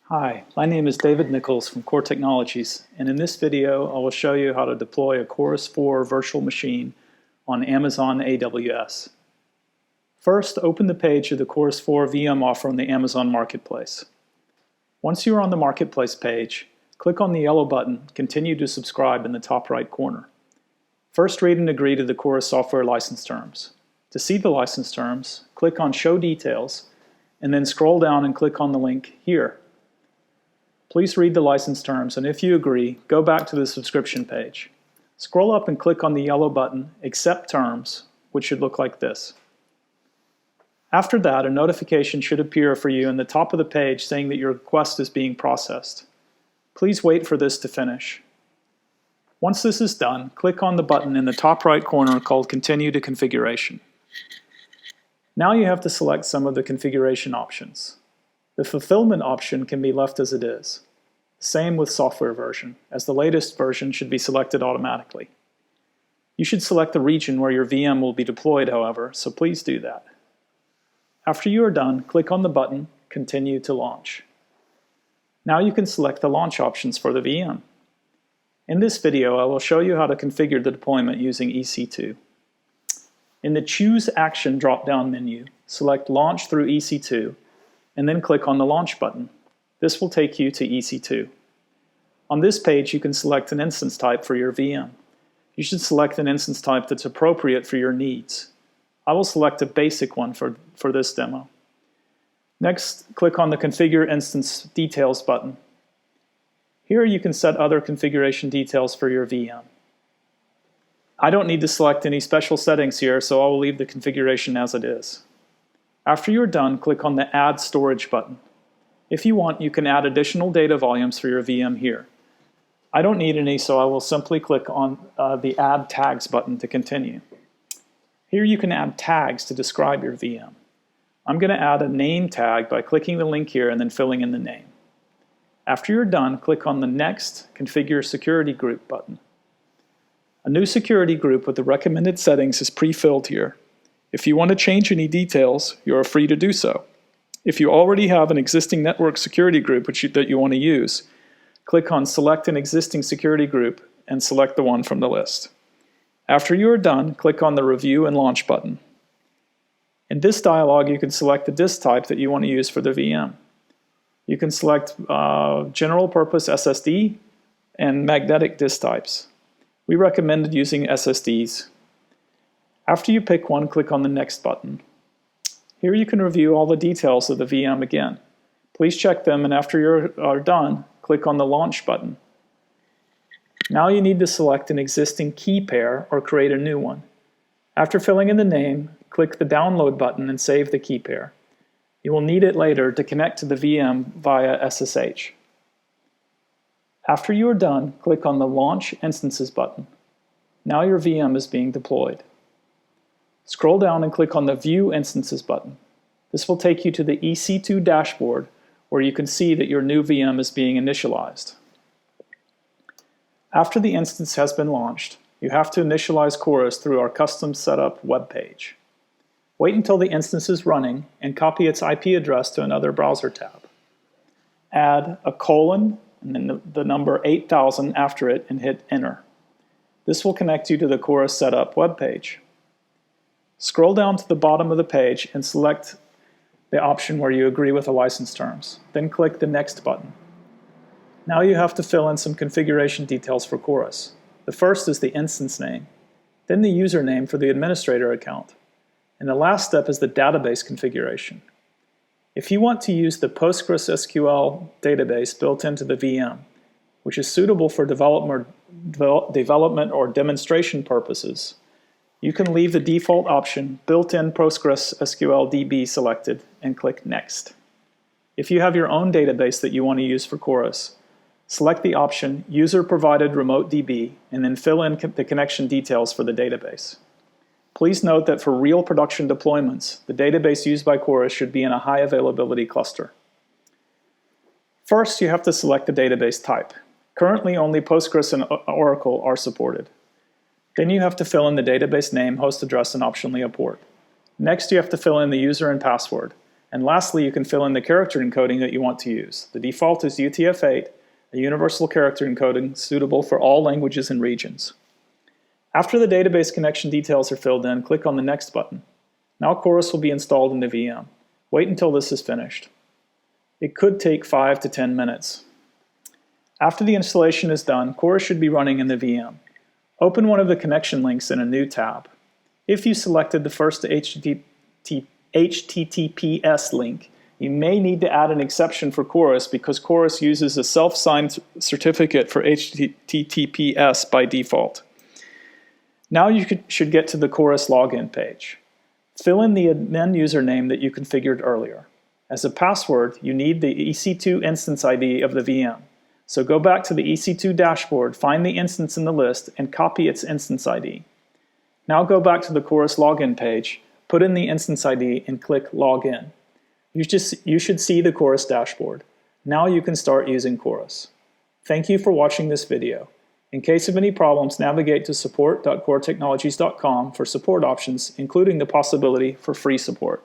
Hi, my name is David Nichols from Core Technologies, and in this video I will show you how to deploy a Qorus 4 virtual machine on Amazon AWS. First, open the page of the Qorus 4 VM offer on the Amazon Marketplace. Once you are on the Marketplace page, click on the yellow button, Continue to Subscribe in the top right corner. First, read and agree to the Qorus software license terms. To see the license terms, click on Show Details, and then scroll down and click on the link here. Please read the license terms, and if you agree, go back to the subscription page. Scroll up and click on the yellow button, Accept Terms, which should look like this. After that, a notification should appear for you in the top of the page saying that your request is being processed. Please wait for this to finish. Once this is done, click on the button in the top right corner called Continue to Configuration. Now you have to select some of the configuration options. The fulfillment option can be left as it is. Same with software version, as the latest version should be selected automatically. You should select the region where your VM will be deployed, however, so please do that. After you are done, click on the button Continue to Launch. Now you can select the launch options for the VM. In this video, I will show you how to configure the deployment using EC2. In the Choose Action drop-down menu, select Launch through EC2, and then click on the Launch button. This will take you to EC2. On this page, you can select an instance type for your VM. You should select an instance type that's appropriate for your needs. I will select a basic one for this demo. Next, click on the Configure Instance Details button. Here you can set other configuration details for your VM. I don't need to select any special settings here, so I will leave the configuration as it is. After you're done, click on the Add Storage button. If you want, you can add additional data volumes for your VM here. I don't need any, so I will simply click on the Add Tags button to continue. Here you can add tags to describe your VM. I'm going to add a name tag by clicking the link here and then filling in the name. After you're done, click on the Next Configure Security Group button. A new security group with the recommended settings is pre-filled here. If you want to change any details, you are free to do so. If you already have an existing network security group that you want to use, click on Select an Existing Security Group and select the one from the list. After you are done, click on the Review and Launch button. In this dialog, you can select the disk type that you want to use for the VM. You can select General Purpose SSD and Magnetic disk types. We recommended using SSDs. After you pick one, click on the Next button. Here you can review all the details of the VM again. Please check them, and after you are done, click on the Launch button. Now you need to select an existing key pair or create a new one. After filling in the name, click the Download button and save the key pair. You will need it later to connect to the VM via SSH. After you are done, click on the Launch Instances button. Now your VM is being deployed. Scroll down and click on the View Instances button. This will take you to the EC2 dashboard where you can see that your new VM is being initialized. After the instance has been launched, you have to initialize Qorus through our custom setup web page. Wait until the instance is running and copy its IP address to another browser tab. Add a colon and then the number 8000 after it and hit Enter. This will connect you to the Qorus setup web page. Scroll down to the bottom of the page and select the option where you agree with the license terms. Then click the Next button. Now you have to fill in some configuration details for Qorus. The first is the instance name, then the username for the administrator account, and the last step is the database configuration. If you want to use the PostgreSQL database built into the VM, which is suitable for development or demonstration purposes, you can leave the default option Built-in PostgreSQL DB selected and click Next. If you have your own database that you want to use for Qorus, select the option User-Provided Remote DB and then fill in the connection details for the database. Please note that for real production deployments, the database used by Qorus should be in a high availability cluster. First, you have to select the database type. Currently, only Postgres and Oracle are supported. Then you have to fill in the database name, host address, and optionally a port. Next, you have to fill in the user and password, And lastly, you can fill in the character encoding that you want to use. The default is UTF-8, a universal character encoding suitable for all languages and regions. After the database connection details are filled in, click on the Next button. Now Qorus will be installed in the VM. Wait until this is finished. It could take 5 to 10 minutes. After the installation is done, Qorus should be running in the VM. Open one of the connection links in a new tab. If you selected the first HTTPS link, you may need to add an exception for Qorus because Qorus uses a self-signed certificate for HTTPS by default. Now you should get to the Qorus login page. Fill in the admin username that you configured earlier. As a password, you need the EC2 instance ID of the VM. So go back to the EC2 dashboard, find the instance in the list, and copy its instance ID. Now go back to the Qorus login page, put in the instance ID, and click Login. You should see the Qorus dashboard. Now you can start using Qorus. Thank you for watching this video. In case of any problems, navigate to support.qoretechnologies.com for support options, including the possibility for free support.